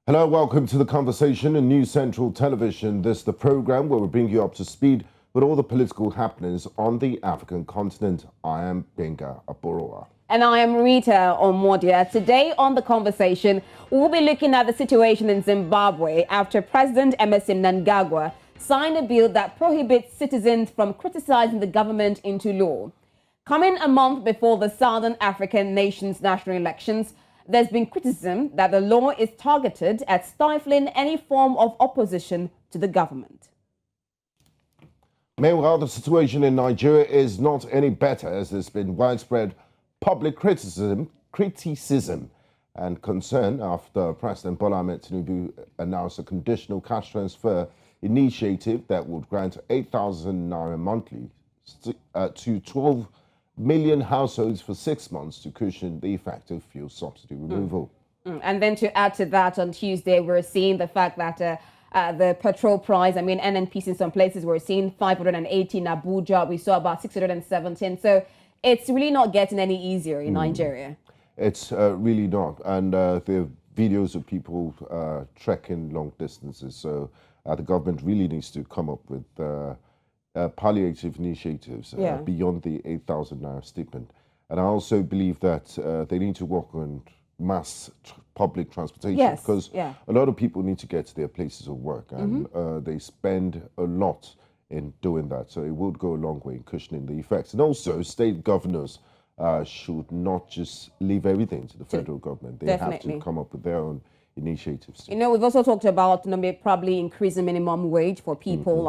Hello, welcome to The Conversation in News Central Television. This is the program where we bring you up to speed with all the political happenings on the African continent. I am Benga Aboroa. And I am Rita Omodia. Today on The Conversation, we'll be looking at the situation in Zimbabwe after President Emmerson Mnangagwa signed a bill that prohibits citizens from criticizing the government into law. Coming a month before the Southern African nation's national elections, there's been criticism that the law is targeted at stifling any form of opposition to the government. Meanwhile, the situation in Nigeria is not any better, as there's been widespread public criticism and concern after President Bola Ahmed Tinubu announced a conditional cash transfer initiative that would grant 8,000 naira monthly to 12 million households for 6 months to cushion the effect of fuel subsidy removal. And then to add to that, on Tuesday, we're seeing the fact that the petrol price, NNPC in some places, we're seeing 580 in Abuja. We saw about 617. So it's really not getting any easier in Nigeria. It's really not. And there are videos of people trekking long distances. So the government really needs to come up with palliative initiatives beyond the 8,000 naira stipend. And I also believe that they need to work on mass public transportation, because a lot of people need to get to their places of work, and they spend a lot in doing that. So it would go a long way in cushioning the effects. And also state governors should not just leave everything to the federal government. They have to come up with their own initiatives. You know, we've also talked about probably increasing minimum wage for people.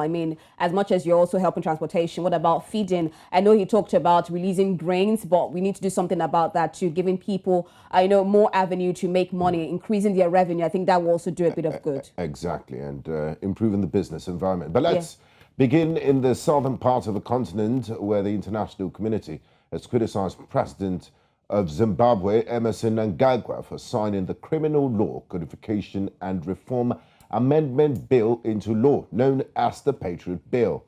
As much as you're also helping transportation, what about feeding? I know he talked about releasing grains, but we need to do something about that too, giving people, more avenue to make money, increasing their revenue. I think that will also do a bit of good. Exactly, and improving the business environment. But let's begin in the southern part of the continent, where the international community has criticized President of Zimbabwe, Emmerson Mnangagwa, for signing the Criminal Law Codification and Reform Amendment Bill into law, known as the Patriot Bill.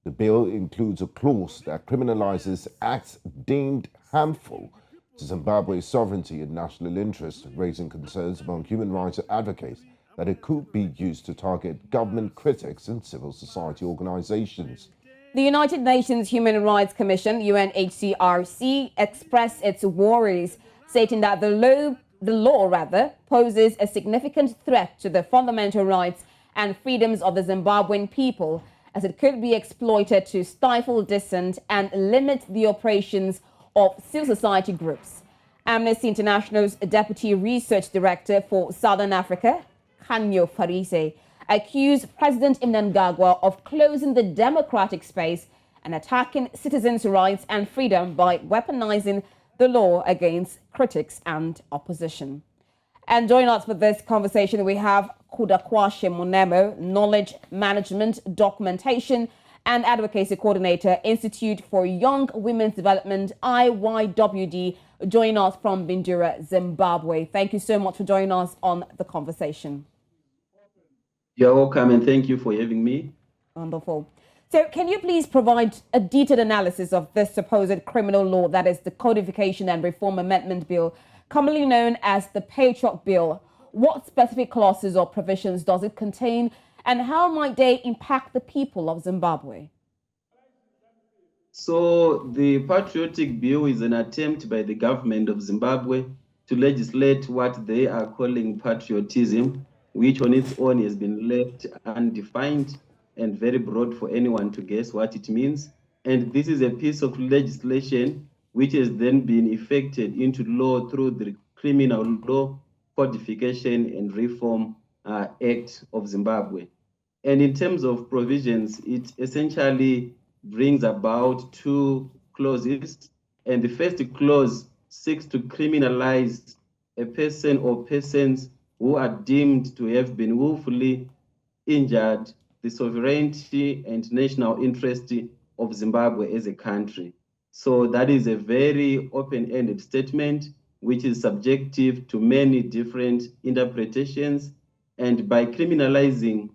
The bill includes a clause that criminalises acts deemed harmful to Zimbabwe's sovereignty and national interest, raising concerns among human rights advocates that it could be used to target government critics and civil society organisations. The United Nations Human Rights Commission, UNHRC, expressed its worries, stating that the law poses a significant threat to the fundamental rights and freedoms of the Zimbabwean people, as it could be exploited to stifle dissent and limit the operations of civil society groups. Amnesty International's Deputy Research Director for Southern Africa, Khanyo Farisè, accused President Mnangagwa of closing the democratic space and attacking citizens' rights and freedom by weaponizing the law against critics and opposition. And joining us for this conversation, we have Kudakwashe Munemo, Knowledge Management, Documentation and Advocacy Coordinator, Institute for Young Women's Development, IYWD, joining us from Bindura, Zimbabwe. Thank you so much for joining us on The Conversation. You're welcome, and thank you for having me. Wonderful. So can you please provide a detailed analysis of this supposed criminal law, that is the Codification and Reform Amendment Bill, commonly known as the Patriot Bill? What specific clauses or provisions does it contain, and how might they impact the people of Zimbabwe? So the Patriotic Bill is an attempt by the government of Zimbabwe to legislate what they are calling patriotism, which on its own has been left undefined and very broad for anyone to guess what it means. And this is a piece of legislation which has then been effected into law through the Criminal Law Codification and Reform Act of Zimbabwe. And in terms of provisions, it essentially brings about two clauses. And the first clause seeks to criminalize a person or persons who are deemed to have been willfully injured the sovereignty and national interest of Zimbabwe as a country. So that is a very open-ended statement, which is subjective to many different interpretations. And by criminalizing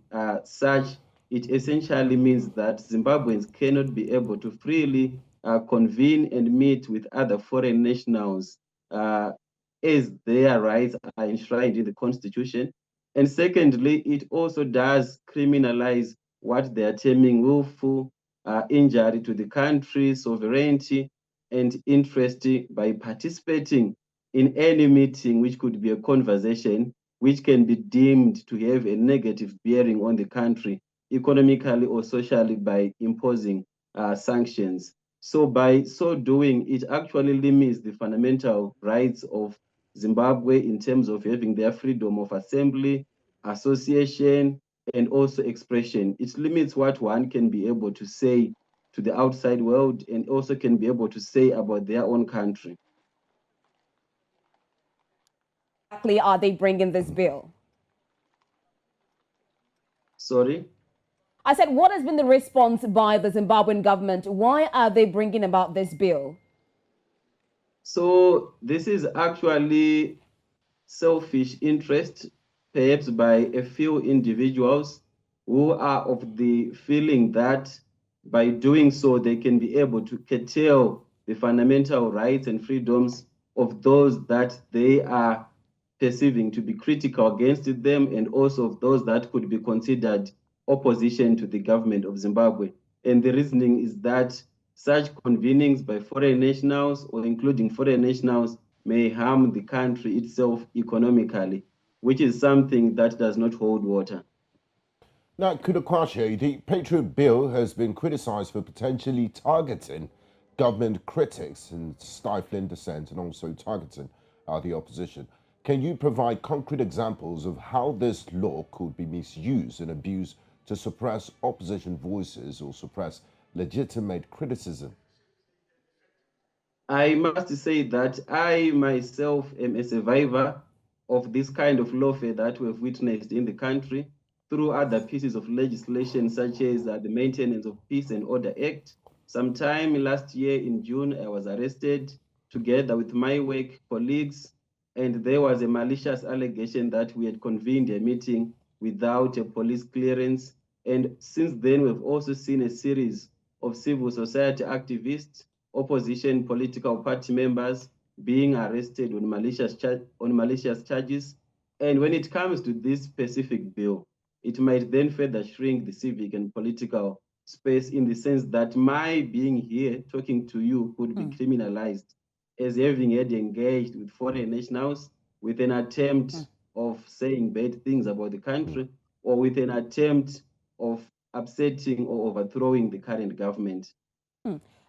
such, it essentially means that Zimbabweans cannot be able to freely convene and meet with other foreign nationals as their rights are enshrined in the Constitution. And secondly, it also does criminalize what they are terming willful injury to the country's sovereignty and interest by participating in any meeting, which could be a conversation, which can be deemed to have a negative bearing on the country, economically or socially, by imposing sanctions. So by so doing, it actually limits the fundamental rights of Zimbabwe in terms of having their freedom of assembly, association, and also expression. It limits what one can be able to say to the outside world and also can be able to say about their own country. Exactly, are they bringing this bill? Sorry? I said, what has been the response by the Zimbabwean government? Why are they bringing about this bill? So this is actually selfish interest, perhaps by a few individuals who are of the feeling that by doing so, they can be able to curtail the fundamental rights and freedoms of those that they are perceiving to be critical against them, and also of those that could be considered opposition to the government of Zimbabwe. And the reasoning is that such convenings by foreign nationals, or including foreign nationals, may harm the country itself economically, which is something that does not hold water. Now, Kudakwashe, the Patriot Bill has been criticized for potentially targeting government critics and stifling dissent and also targeting the opposition. Can you provide concrete examples of how this law could be misused and abused to suppress opposition voices or suppress legitimate criticism? I must say that I myself am a survivor of this kind of lawfare that we've witnessed in the country through other pieces of legislation, such as the Maintenance of Peace and Order Act. Sometime last year in June, I was arrested together with my work colleagues, and there was a malicious allegation that we had convened a meeting without a police clearance. And since then, we've also seen a series of civil society activists, opposition political party members being arrested on malicious charges. And when it comes to this specific bill, it might then further shrink the civic and political space, in the sense that my being here talking to you could be criminalized as having had engaged with foreign nationals with an attempt of saying bad things about the country, or with an attempt of upsetting or overthrowing the current government.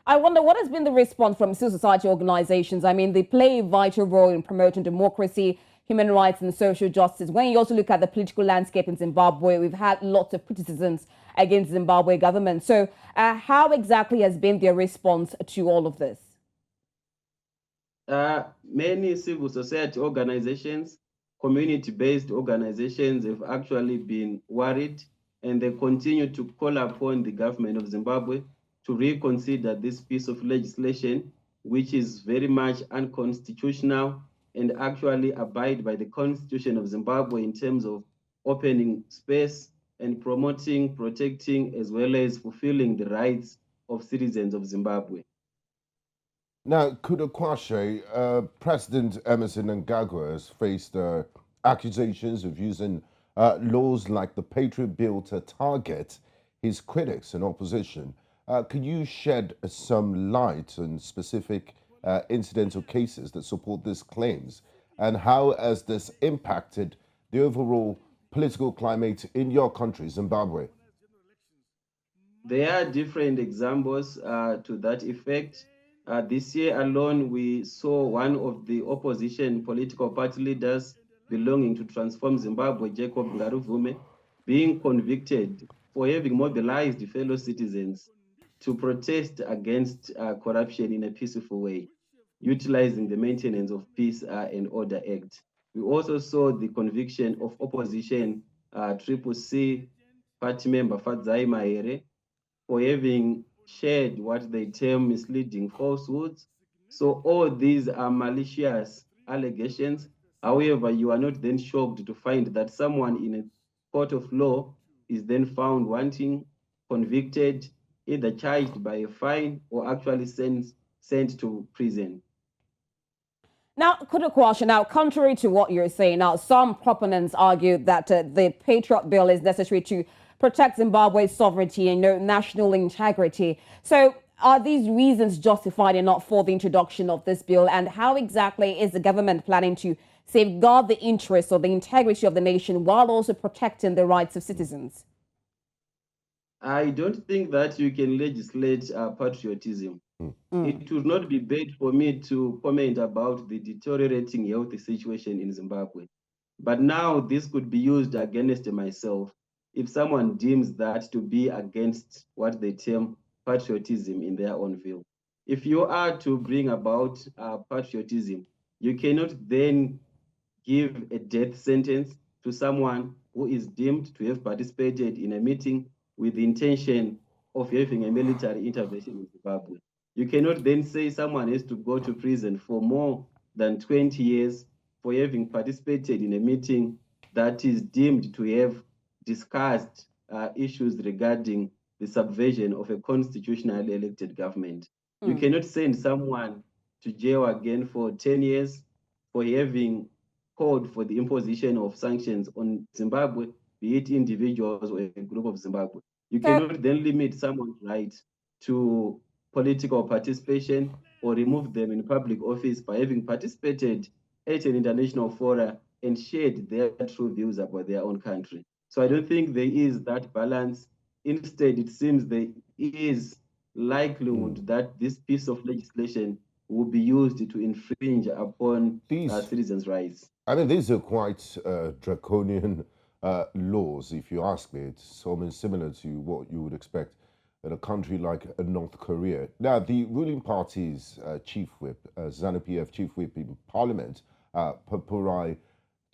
I wonder what has been the response from civil society organizations. I mean, they play a vital role in promoting democracy, human rights, and social justice. When you also look at the political landscape in Zimbabwe, we've had lots of criticisms against the Zimbabwe government. So how exactly has been their response to all of this? Many civil society organizations, community-based organizations, have actually been worried, and they continue to call upon the government of Zimbabwe to reconsider this piece of legislation, which is very much unconstitutional, and actually abide by the Constitution of Zimbabwe in terms of opening space and promoting, protecting, as well as fulfilling the rights of citizens of Zimbabwe. Now, Kudakwashe, President Emmerson Mnangagwa has faced accusations of using laws like the Patriot Bill to target his critics and opposition. Could you shed some light on specific incidental cases that support these claims? And how has this impacted the overall political climate in your country, Zimbabwe? There are different examples to that effect. This year alone, we saw one of the opposition political party leaders belonging to Transform Zimbabwe, Jacob Ngaruvume, being convicted for having mobilized fellow citizens to protest against corruption in a peaceful way, utilizing the Maintenance of Peace and Order Act. We also saw the conviction of opposition Triple C party member Fadzai Mahere for having shared what they term misleading falsehoods. So all these are malicious allegations. However, you are not then shocked to find that someone in a court of law is then found wanting, convicted, either charged by a fine or actually sent to prison. Now, Kudukwasha, now, contrary to what you're saying, now, some proponents argue that the Patriot Bill is necessary to protect Zimbabwe's sovereignty and national integrity. So, are these reasons justified enough for the introduction of this bill? And how exactly is the government planning to safeguard the interests or the integrity of the nation while also protecting the rights of citizens? I don't think that you can legislate patriotism. It would not be bad for me to comment about the deteriorating health situation in Zimbabwe. But now this could be used against myself if someone deems that to be against what they term patriotism in their own view. If you are to bring about patriotism, you cannot then give a death sentence to someone who is deemed to have participated in a meeting with the intention of having a military intervention in Zimbabwe. You cannot then say someone has to go to prison for more than 20 years for having participated in a meeting that is deemed to have discussed issues regarding the subversion of a constitutionally elected government. You cannot send someone to jail again for 10 years for having called for the imposition of sanctions on Zimbabwe, be it individuals or a group of Zimbabwe. You cannot then limit someone's right to political participation or remove them in public office by having participated at an international forum and shared their true views about their own country. So I don't think there is that balance. Instead, it seems there is likelihood that this piece of legislation will be used to infringe upon citizens' rights. I mean, these are quite draconian laws, if you ask me. It's almost similar to what you would expect in a country like North Korea. Now, the ruling party's chief whip, ZANU-PF chief whip in parliament, Papurai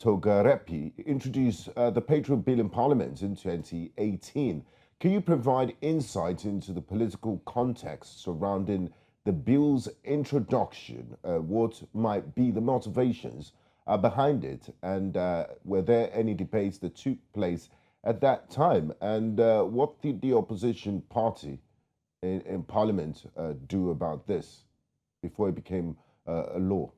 Togarepi, introduced the Patriot Bill in parliament in 2018. Can you provide insight into the political context surrounding the bill's introduction? What might be the motivations behind it? And were there any debates that took place at that time? And what did the opposition party in parliament do about this before it became a law?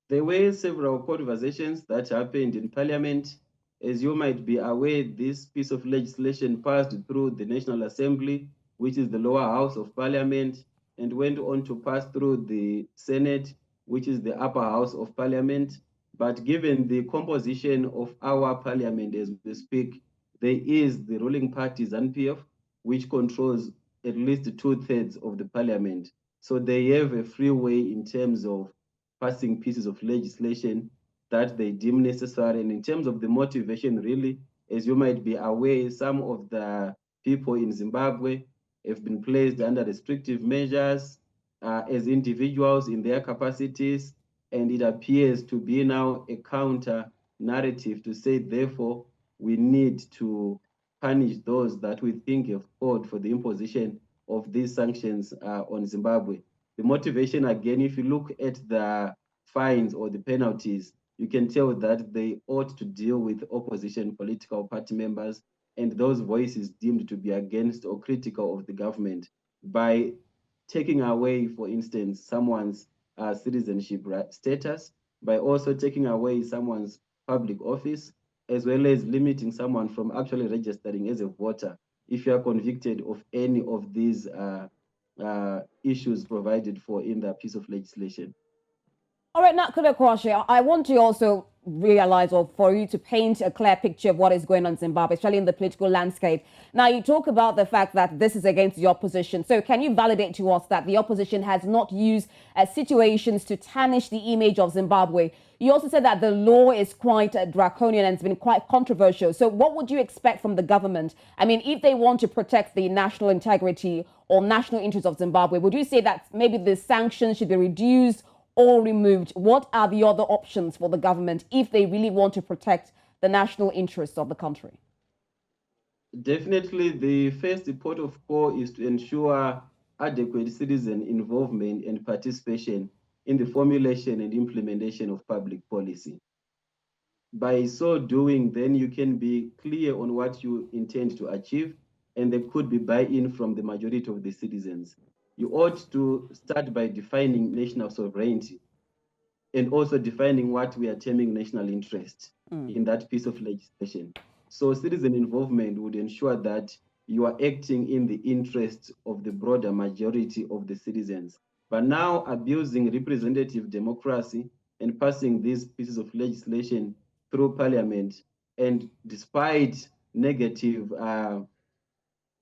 There were several conversations that happened in parliament. As you might be aware, this piece of legislation passed through the National Assembly, which is the lower house of parliament, and went on to pass through the Senate, which is the upper house of parliament. But given the composition of our parliament as we speak, there is the ruling party ZANU-PF, which controls at least 2/3 of the parliament. So they have a free way in terms of passing pieces of legislation that they deem necessary. And in terms of the motivation, really, as you might be aware, some of the people in Zimbabwe have been placed under restrictive measures as individuals in their capacities. And it appears to be now a counter narrative to say, therefore, we need to punish those that we think have called for the imposition of these sanctions on Zimbabwe. The motivation, again, if you look at the fines or the penalties, you can tell that they ought to deal with opposition political party members and those voices deemed to be against or critical of the government by taking away, for instance, someone's citizenship status, by also taking away someone's public office, as well as limiting someone from actually registering as a voter if you are convicted of any of these issues provided for in the piece of legislation. All right, now, Kudakwashe, I want to also realize, or for you to paint a clear picture of what is going on in Zimbabwe, especially in the political landscape. Now, you talk about the fact that this is against the opposition. So can you validate to us that the opposition has not used situations to tarnish the image of Zimbabwe? You also said that the law is quite draconian and it's been quite controversial. So what would you expect from the government? I mean, if they want to protect the national integrity or national interests of Zimbabwe, would you say that maybe the sanctions should be reduced or removed? What are the other options for the government if they really want to protect the national interests of the country? Definitely, the first port of call is to ensure adequate citizen involvement and participation in the formulation and implementation of public policy. By so doing, then you can be clear on what you intend to achieve, and there could be buy-in from the majority of the citizens. You ought to start by defining national sovereignty. and also defining what we are terming national interest in that piece of legislation. So citizen involvement would ensure that you are acting in the interest of the broader majority of the citizens. But now abusing representative democracy and passing these pieces of legislation through parliament, and despite negative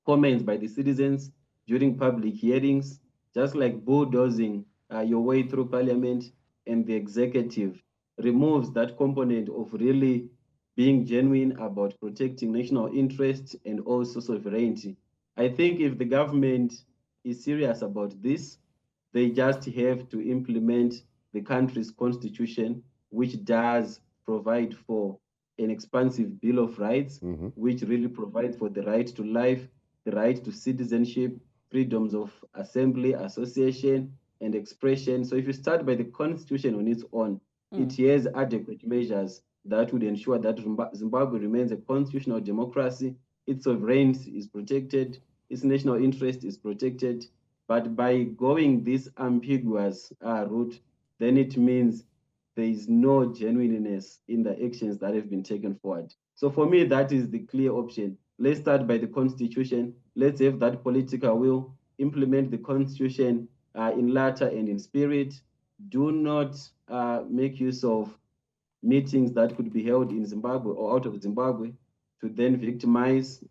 comments by the citizens during public hearings, just like bulldozing your way through parliament, and the executive removes that component of really being genuine about protecting national interests and also sovereignty. I think if the government is serious about this, they just have to implement the country's constitution, which does provide for an expansive Bill of Rights, which really provides for the right to life, the right to citizenship, freedoms of assembly, association, and expression. So if you start by the constitution on its own, it has adequate measures that would ensure that Zimbabwe remains a constitutional democracy, its sovereignty is protected, its national interest is protected. But by going this ambiguous route, then it means there is no genuineness in the actions that have been taken forward. So for me, that is the clear option. Let's start by the constitution. Let's have that political will, implement the constitution in letter and in spirit. Do not make use of meetings that could be held in Zimbabwe or out of Zimbabwe to then victimize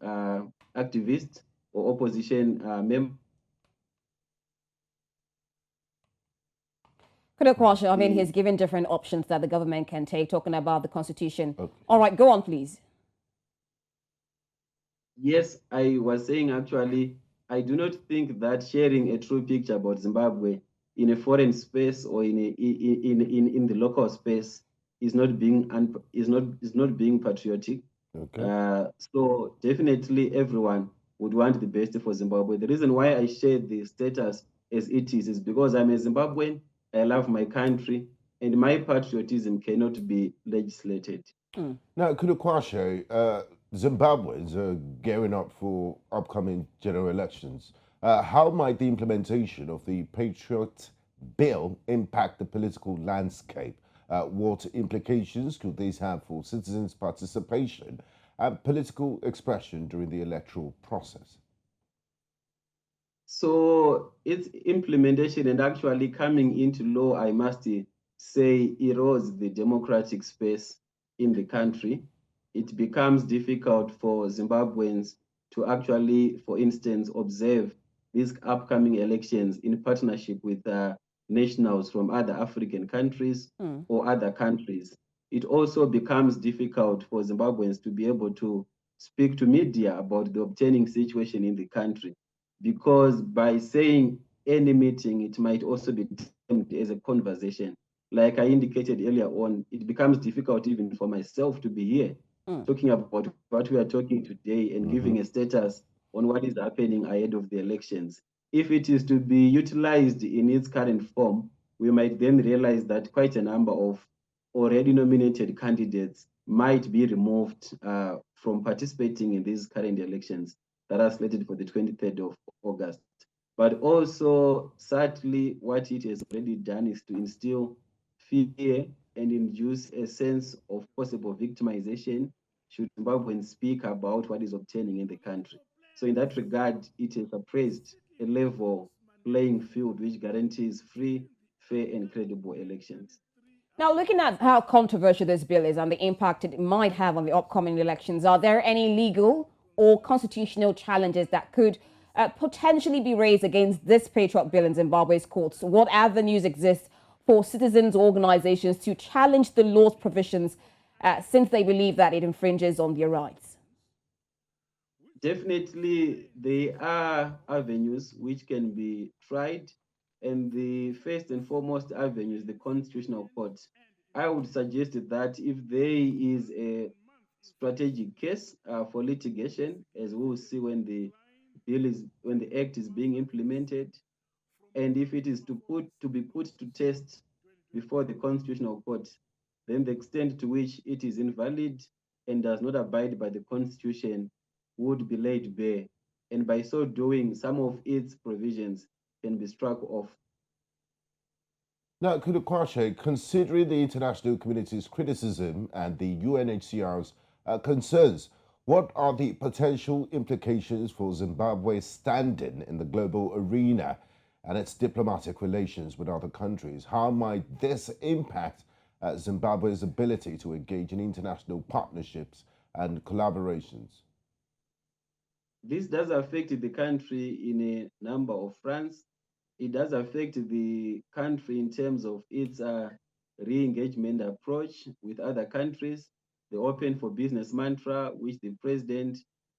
activists or opposition members. I mean, he's given different options that the government can take, talking about the constitution. All right, go on, please. Yes, I was saying actually, I do not think that sharing a true picture about Zimbabwe in a foreign space or in the local space is not being patriotic. So definitely everyone would want the best for Zimbabwe. The reason why I share the status as it is because I'm a Zimbabwean. I love my country, and my patriotism cannot be legislated. Now, Kulukwashe, Zimbabweans are gearing up for upcoming general elections. How might the implementation of the Patriot Bill impact the political landscape? What implications could these have for citizens' participation and political expression during the electoral process? So its implementation and actually coming into law, I must say, erodes the democratic space in the country. It becomes difficult for Zimbabweans to actually, for instance, observe these upcoming elections in partnership with nationals from other African countries or other countries. It also becomes difficult for Zimbabweans to be able to speak to media about the obtaining situation in the country, because by saying any meeting, it might also be termed as a conversation. Like I indicated earlier on, it becomes difficult even for myself to be here talking about what we are talking today and giving a status on what is happening ahead of the elections. If it is to be utilized in its current form, we might then realize that quite a number of already nominated candidates might be removed from participating in these current elections that are slated for the 23rd of August. But also, sadly, what it has already done is to instill fear and induce a sense of possible victimization should Zimbabweans speak about what is obtaining in the country. So in that regard, it has suppressed a level playing field which guarantees free, fair, and credible elections. Now, looking at how controversial this bill is and the impact it might have on the upcoming elections, are there any legal or constitutional challenges that could potentially be raised against this Patriot Bill in Zimbabwe's courts? What avenues exist for citizens or organizations to challenge the law's provisions since they believe that it infringes on their rights? Definitely, there are avenues which can be tried, and the first and foremost avenue is the Constitutional Court. I would suggest that if there is a strategic case for litigation, as we will see when the act is being implemented, and if it is to be put to test before the Constitutional Court, then the extent to which it is invalid and does not abide by the Constitution would be laid bare. And by so doing, some of its provisions can be struck off. Now, Kudukwashe, considering the international community's criticism and the UNHCR's concerns, what are the potential implications for Zimbabwe's standing in the global arena and its diplomatic relations with other countries? How might this impact Zimbabwe's ability to engage in international partnerships and collaborations? This does affect the country in a number of fronts. It does affect the country in terms of its re-engagement approach with other countries, the open for business mantra, which the president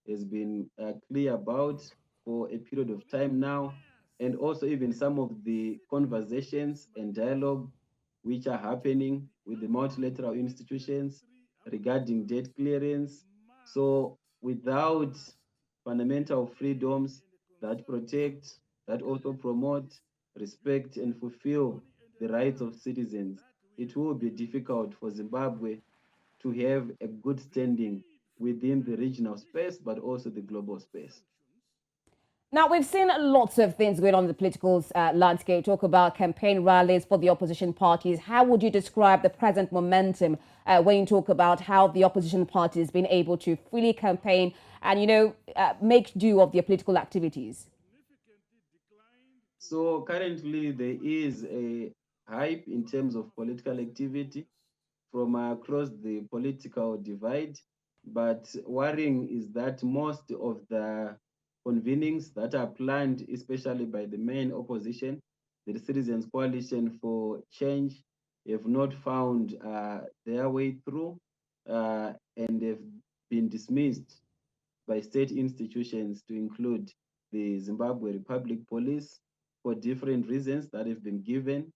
has been clear about for a period of time now, and also even some of the conversations and dialogue which are happening with the multilateral institutions regarding debt clearance. So without fundamental freedoms that protect, that also promote, respect, and fulfill the rights of citizens, it will be difficult for Zimbabwe to have a good standing within the regional space, but also the global space. Now, we've seen lots of things going on in the political landscape. Talk about campaign rallies for the opposition parties. How would you describe the present momentum when you talk about how the opposition parties been able to freely campaign and, make do of their political activities? So currently there is a hype in terms of political activity from across the political divide. But worrying is that most of the convenings that are planned, especially by the main opposition, the Citizens Coalition for Change, have not found their way through and have been dismissed by state institutions to include the Zimbabwe Republic Police for different reasons that have been given.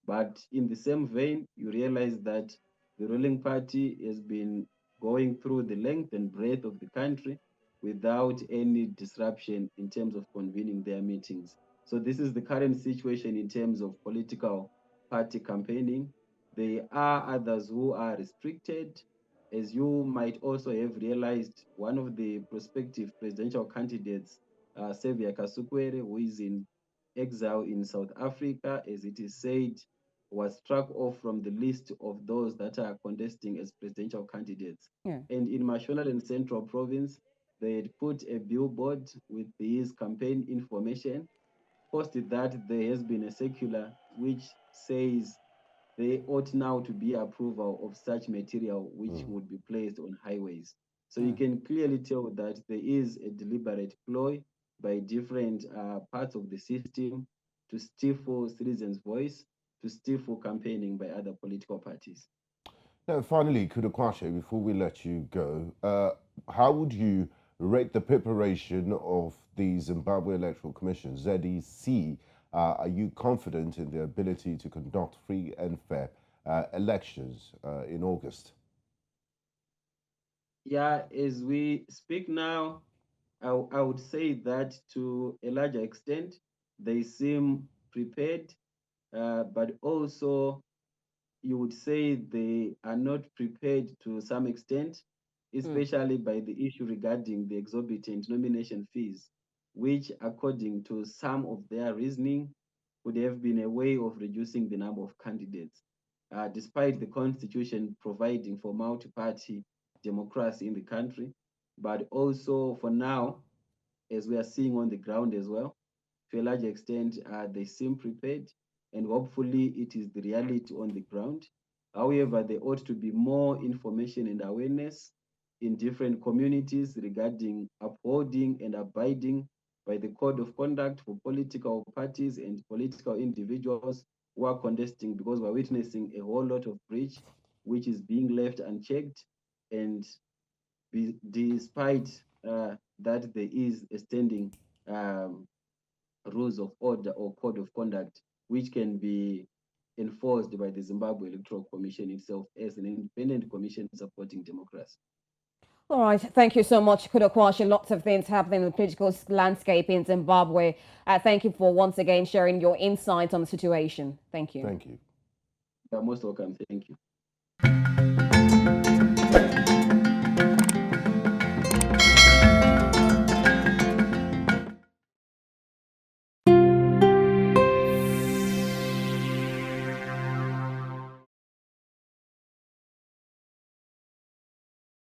But in the same vein, you realize that the ruling party has been going through the length and breadth of the country without any disruption in terms of convening their meetings. So this is the current situation in terms of political party campaigning. There are others who are restricted. As you might also have realized, one of the prospective presidential candidates, Xavier Kasukwere, who is in exile in South Africa, as it is said, was struck off from the list of those that are contesting as presidential candidates. Yeah. And in Mashonaland Central Province, they had put a billboard with his campaign information, posted that there has been a circular which says there ought now to be approval of such material which would be placed on highways. So you can clearly tell that there is a deliberate ploy by different parts of the system to stifle citizens' voice, to stifle campaigning by other political parties. Now, finally, Kudukwashe, before we let you go, how would you rate the preparation of the Zimbabwe Electoral Commission, ZEC? Are you confident in their ability to conduct free and fair elections in August? Yeah, as we speak now, I would say that to a larger extent, they seem prepared, but also you would say they are not prepared to some extent, especially by the issue regarding the exorbitant nomination fees, which, according to some of their reasoning, would have been a way of reducing the number of candidates, despite the constitution providing for multi-party democracy in the country. But also for now, as we are seeing on the ground as well, to a large extent, they seem prepared, and hopefully it is the reality on the ground. However, there ought to be more information and awareness in different communities regarding upholding and abiding by the code of conduct for political parties and political individuals who are contesting, because we're witnessing a whole lot of breach which is being left unchecked. And despite that there is a standing rules of order or code of conduct which can be enforced by the Zimbabwe Electoral Commission itself as an independent commission supporting democracy. All right. Thank you so much, Kudukwashe. Lots of things happening in the political landscape in Zimbabwe. Thank you for once again sharing your insights on the situation. Thank you. Thank you. You're most welcome. Thank you.